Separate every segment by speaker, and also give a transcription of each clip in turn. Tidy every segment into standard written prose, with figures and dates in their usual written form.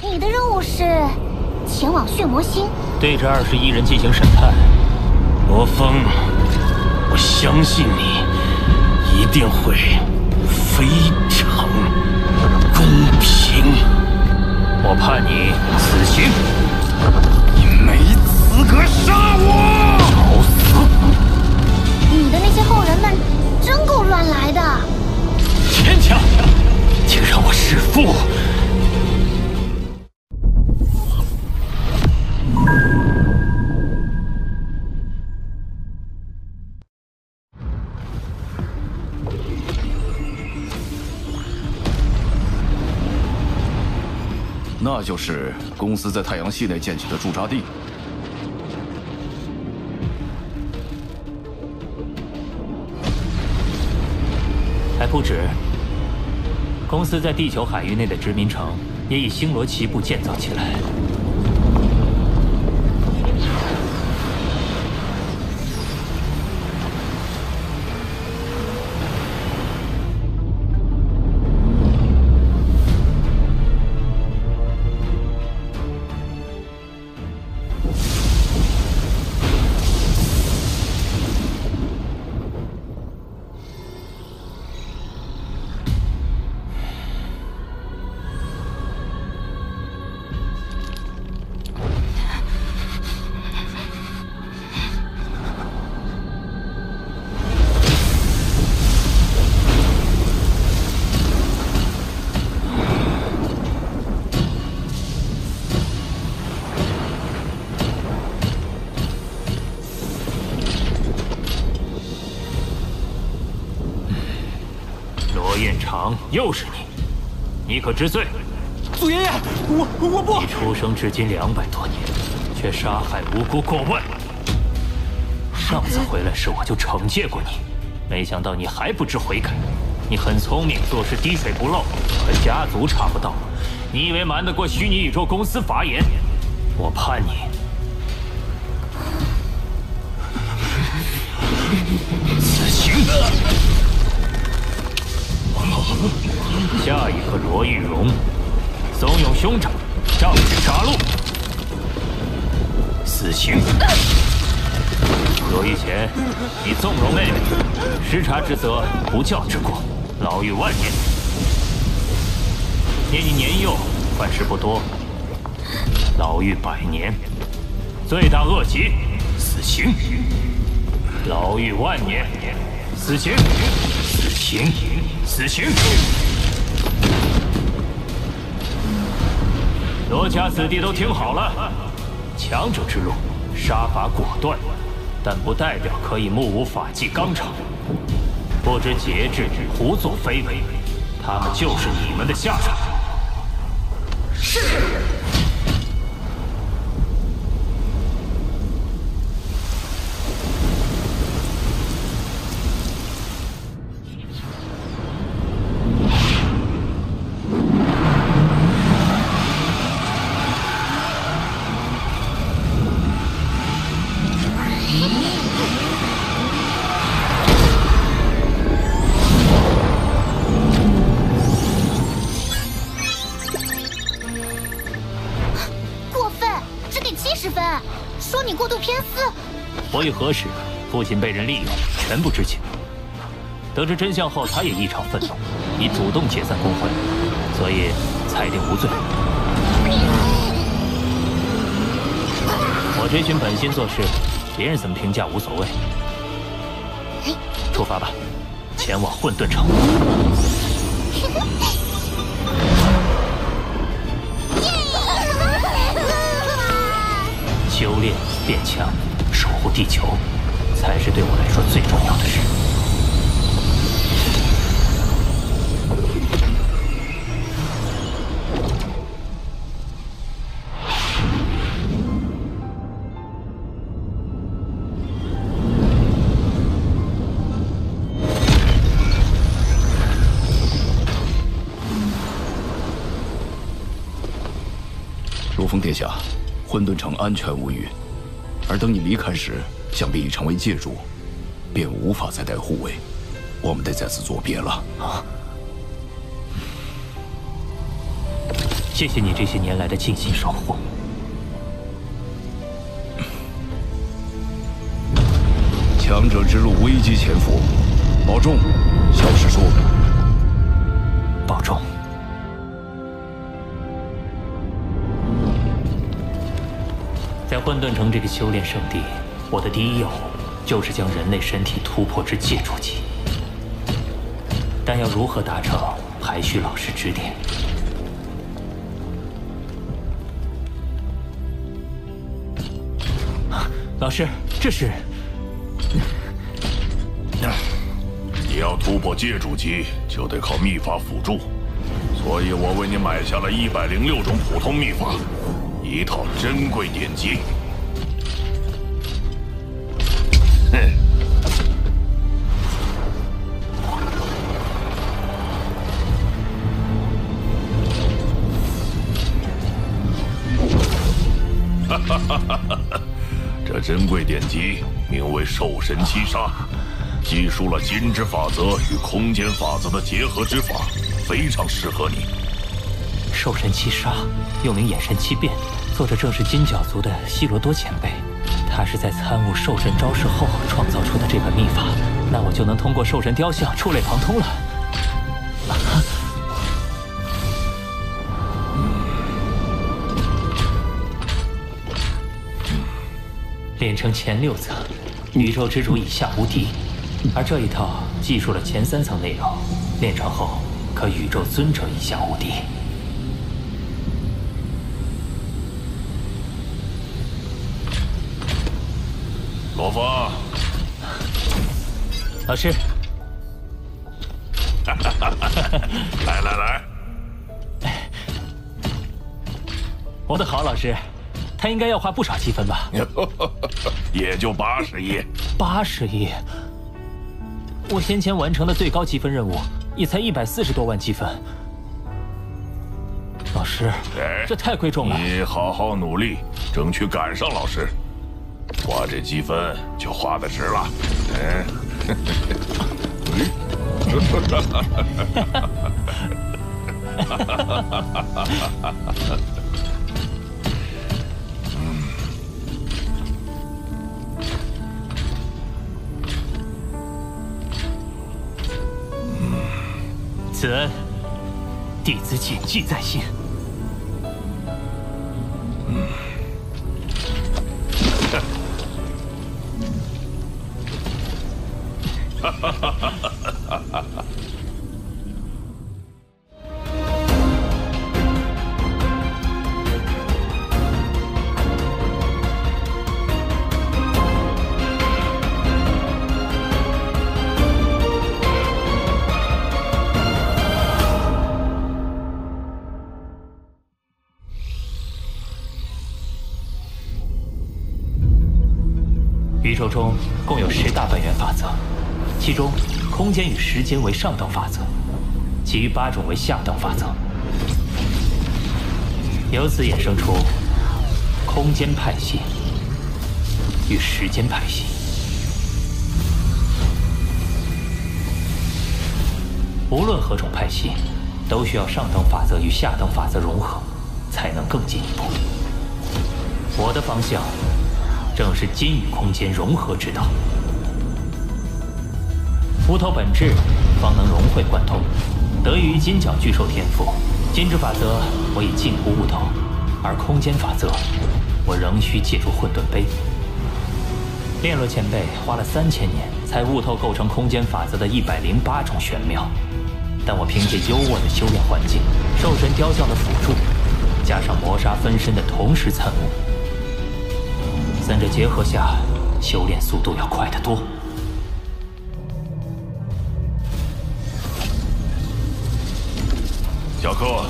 Speaker 1: 你的任务是前往血魔星，
Speaker 2: 对这21人进行审判。罗峰，我相信你一定会非常公平。我判你死刑。
Speaker 3: 你没资格杀我！
Speaker 2: 找死！
Speaker 1: 你的那些后人们真够乱来的。
Speaker 2: 牵强，请让我弑父。
Speaker 3: 那就是公司在太阳系内建起的驻扎地。
Speaker 2: 还不止，公司在地球海域内的殖民城也以星罗棋布建造起来。又是你，你可知罪？
Speaker 4: 祖爷爷，我不。
Speaker 2: 你出生至今200多年，却杀害无辜过万。上次回来时我就惩戒过你，没想到你还不知悔改。你很聪明，做事滴水不漏，和家族差不到。你以为瞒得过虚拟宇宙公司法眼？我判你死刑。下一个罗玉荣，怂恿兄长，仗势杀戮，死刑。罗玉乾，你纵容妹妹，失察之责，不教之过，牢狱万年。念你年幼，犯事不多，牢狱100年。罪大恶极，死刑。牢狱万年，死刑，死刑。死刑！罗家子弟都听好了，强者之路，杀伐果断，但不代表可以目无法纪、纲常。不知节制、胡作非为，他们就是你们的下场。是。活于何时，父亲被人利用，全部知情。得知真相后，他也异常愤怒，你主动解散工会，所以裁定无罪。我这群本心做事，别人怎么评价无所谓。出发吧，前往混沌城。修炼变强，守护地球，才是对我来说最重要的事。
Speaker 3: 如风殿下，混沌城安全无虞，而等你离开时，想必已成为界主，便无法再带护卫。我们得再次作别了啊！
Speaker 2: 谢谢你这些年来的尽心守护。
Speaker 3: 强者之路，危机潜伏，保重，小师叔。
Speaker 2: 保重。在混沌城这个修炼圣地，我的第一要务就是将人类身体突破至界主级。但要如何达成，还需老师指点。老师，这是……
Speaker 5: 你要突破界主级，就得靠秘法辅助，所以我为你买下了106种普通秘法，1套珍贵典籍。哼。这珍贵典籍名为《兽神七杀》，记述了金之法则与空间法则的结合之法，非常适合你。
Speaker 2: 兽神七杀，又名眼神七变，作者正是金角族的希罗多前辈。他是在参悟兽神招式后创造出的这本秘法，那我就能通过兽神雕像触类旁通了。炼成前6层，宇宙之主以下无敌，而这一套记述了前3层内容，炼成后可宇宙尊者以下无敌。
Speaker 5: 罗峰，
Speaker 2: 老师，
Speaker 5: 来，
Speaker 2: 我的好老师，他应该要花不少积分吧？
Speaker 5: 也就80亿。
Speaker 2: 80亿？我先前完成的最高积分任务也才140多万积分。老师，这太贵重了。
Speaker 5: 你好好努力，争取赶上老师，花这积分就花得值了。
Speaker 2: 此恩，弟子谨记在心。宇宙中共有10大本源法则，其中空间与时间为上等法则，其余8种为下等法则。由此衍生出空间派系与时间派系。无论何种派系，都需要上等法则与下等法则融合，才能更进一步。我的方向正是金与空间融合之道，悟透本质，方能融会贯通。得益于金角巨兽天赋，金之法则我已近乎悟透，而空间法则，我仍需借助混沌杯。炼罗前辈花了3000年才悟透构成空间法则的108种玄妙，但我凭借优渥的修炼环境、兽神雕像的辅助，加上魔杀分身的同时参悟。3者结合下，修炼速度要快得多。
Speaker 5: 小柯，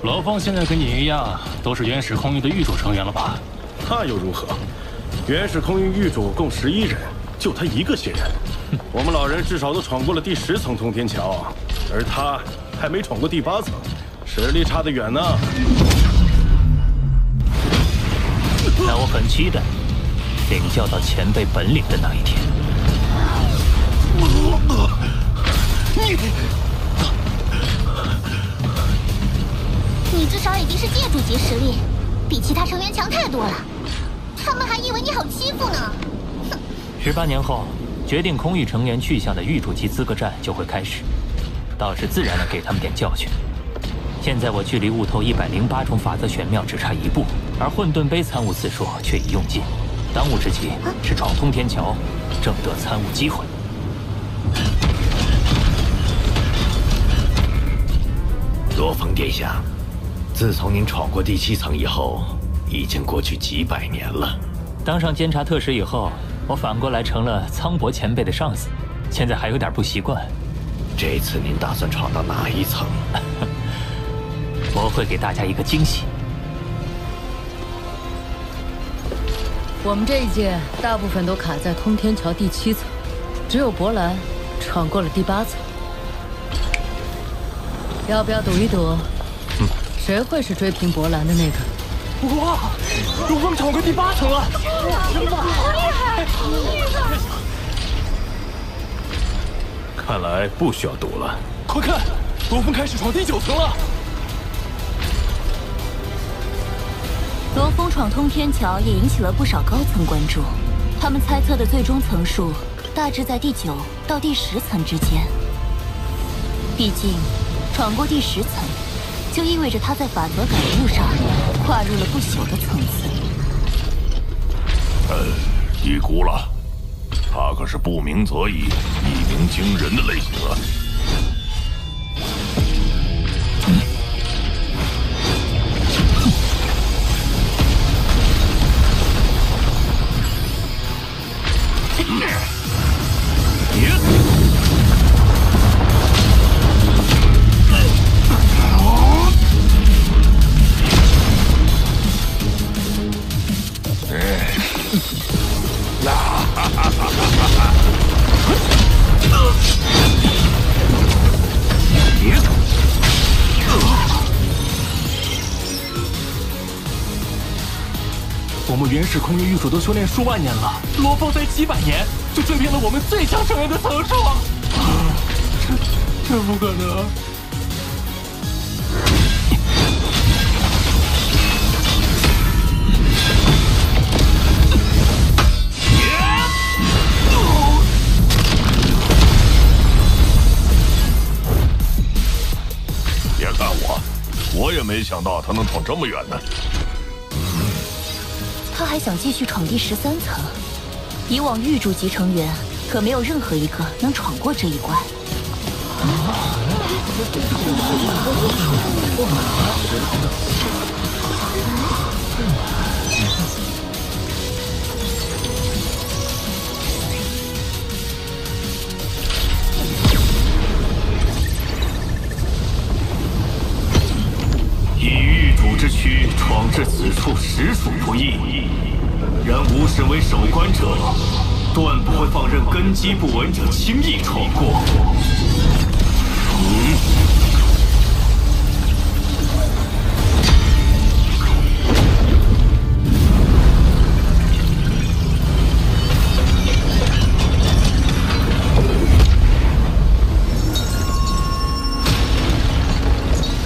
Speaker 6: 罗峰现在跟你一样，都是原始空域的域主成员了吧？
Speaker 7: 那又如何？原始空域域主共11人，就他一个新人。我们老人至少都闯过了第10层通天桥，而他还没闯过第8层，实力差得远呢。
Speaker 2: 那我很期待领教到前辈本领的那一天。
Speaker 1: 你至少已经是界主级实力，比其他成员强太多了。他们还以为你好欺负呢。哼
Speaker 2: ！18年后，决定空域成员去向的域主级资格战就会开始，到时自然能给他们点教训。现在我距离悟透108种法则玄妙只差1步，而混沌杯参悟次数却已用尽。当务之急是闯通天桥，争得参悟机会。
Speaker 8: 罗峰殿下，自从您闯过第7层以后，已经过去几百年了。
Speaker 2: 当上监察特使以后，我反过来成了苍博前辈的上司，现在还有点不习惯。
Speaker 8: 这次您打算闯到哪一层？
Speaker 2: 我会给大家一个惊喜。
Speaker 9: 我们这一届大部分都卡在通天桥第7层，只有博兰闯过了第8层。要不要赌一赌？谁会是追平博兰的那个？
Speaker 4: 哇，罗峰闯过第8层了！
Speaker 1: 好厉害！
Speaker 7: 看来不需要赌了。
Speaker 4: 快看，罗峰开始闯第9层了！
Speaker 10: 罗峰闯通天桥也引起了不少高层关注，他们猜测的最终层数大致在第9到第10层之间。毕竟，闯过第10层，就意味着他在法则感悟上跨入了不朽的层次。
Speaker 5: 低估了，他可是不鸣则已，一鸣惊人的类型啊！
Speaker 4: 我们原始空域域主都修炼数万年了，罗峰才几百年就追平了我们最强成员的层数，这不可能！
Speaker 5: 别看我也没想到他能闯这么远呢。
Speaker 10: 他还想继续闯第13层，以往域主级成员可没有任何一个能闯过这一关。
Speaker 8: 以域主之躯闯至此处，实属不易。然吾身为守关者，断不会放任根基不稳者轻易闯过。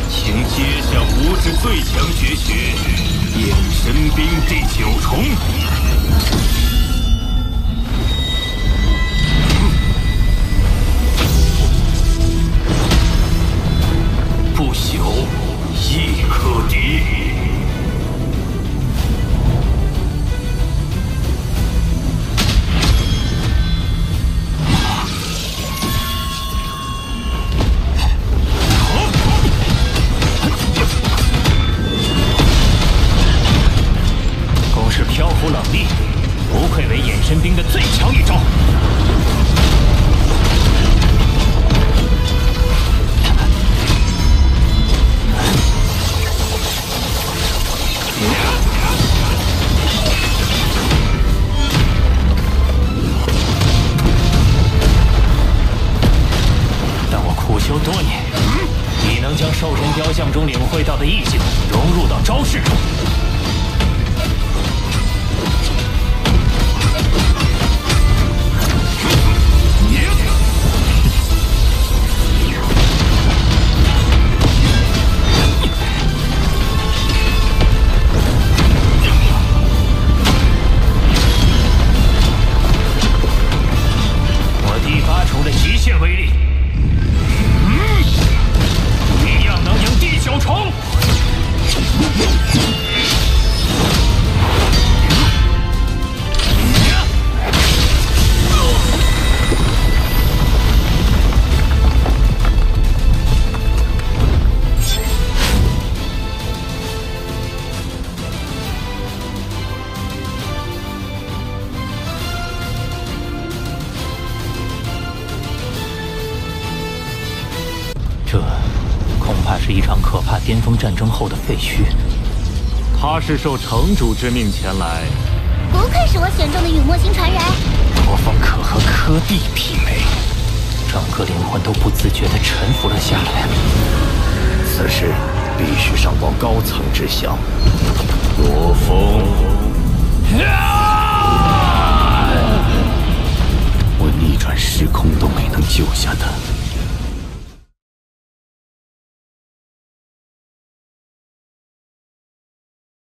Speaker 8: 请揭晓吾之最强绝学——眼神冰第9重。不朽，亦可敌。
Speaker 2: 攻势飘忽冷厉，不愧为眼神兵的最强一招。但我苦修多年，已能将兽人雕像中领会到的意境融入到招式中。恐怕是一场可怕巅峰战争后的废墟。
Speaker 11: 他是受城主之命前来，
Speaker 1: 不愧是我选中的陨墨星传人。
Speaker 2: 罗峰可和柯蒂媲美，整个灵魂都不自觉地沉浮了下来。
Speaker 8: 此事必须上报高层知晓。罗峰。